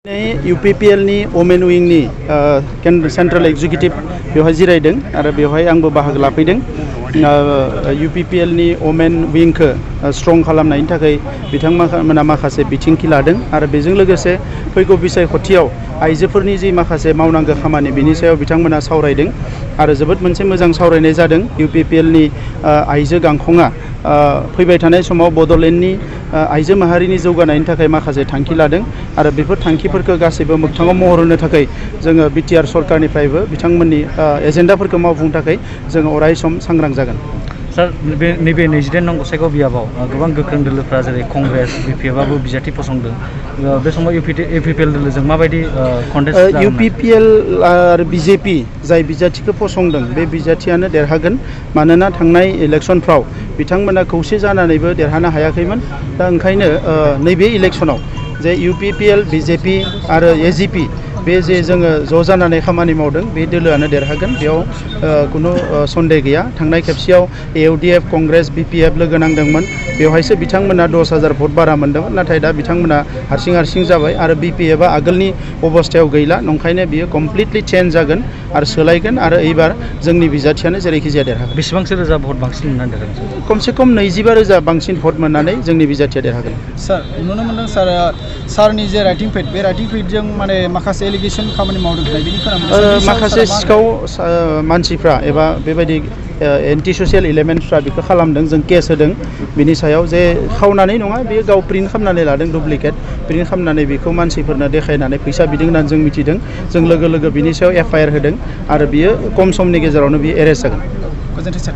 UPPL नि women wing नि central executive बेवहाय जिरायदों आरो बेवहाय आंबो बाहागो लाफैदों। UPPL नि वमेन विंग खौ स्ट्रं खालामनायनि थाखाय बिथांमोना माखासे बिथिंखि लादों आरो बेजों लोगोसे फैगौ बिसायख'थियाव आइजोफोरनि जि माखासे मावनांगौ खामानि बिनि सायाव बिथांमोना सावरायदों आरो जोबोद मोनसे मोजां सावरायनाय जादों। UPPL नि आइजो गांखंआ फैबाय थानाय समाव बड'लेण्डनि आइजो माहारिनि जौगानायनि थाखाय माखासे थांखि लादों आरो बेफोर थांखिफोरखौ गासैबो मोगथाङाव महर होनो थाखाय जोङो BTR सरकारनिफ्रायबो बिथांमोननि एजेन्डाफोरखौ मावफुंनो थाखाय जोङो अराय सम सांग्रां जागोन। सर नैबे 28 नं गसाइगाव बियाबाव गोबां गोख्रों दोलोफ्रा जेरै कंग्रेस BPF बिजाथि फसंदों बे समाव UPPL दोलोजों माबायदि कन्टेस्ट UPPL आरो BJP जाय बिजाथिखौ फसंदों बे बिजाथियानो देरहागोन मानोना थांनाय इलेक्शनफ्राव बिथांमोना खौसे जानानैबो देरहानो हायाखैमोन। दा ओंखायनो नैबे इलेक्शनाव जे UPPL BJP आरो AGP बे जे जोङो ज' जानानै खामानि मावदों बे दोलोआनो देरहागोन बेयाव खुनु सन्देह गैया। थांनाय खेबसेयाव AUDF कंग्रेस BPF लोगो नांदोंमोन बेवहायसो बिथांमोना 10,000 भट बारा मोनदोंमोन नाथाय दा बिथांमोना हारसिं जाबाय आरो BPF आगोलनि अबस्थायाव गैला नंखायनो बियो कमप्लिटलि चेन्ज जागोन आरो सोलायगोन आरो एबार जोंनि बिजाथियानो जेरैखि जाया देरहागोन। बेसेबांसो रोजा भट बांसिन मोननानै देरहागोन? खमसे खम 25,000 बांसिन भट मोननानै जोंनि बिजाथिया देरहागोन। सर नुनो मोनदों सारनि जे राइटिं पेड बे राइटिं पेडजों माने माखासे एलिगेसन खामानि मावदों बिनि खोनानो माखासे सिखाव मानसिफ्रा एबा बेबायदि एन्टि ससियेल एलिमेन्टफ्रा बेखौ खालामदों जों केस होदों बिनि सायाव जे खावनानै नङा बेयो गाव प्रिन्ट खालामनानै लादों डुप्लिकेट प्रिन्ट खालामनानै बेखौ मानसिफोरनो देखायनानै फैसा बिदों होननानै जों मिथिदों। जों लोगो बिनि सायाव FIR होदों आरो बियो खम समनि गेजेरावनो बियो एरेस्ट जागोन। गोजोन्थों सार।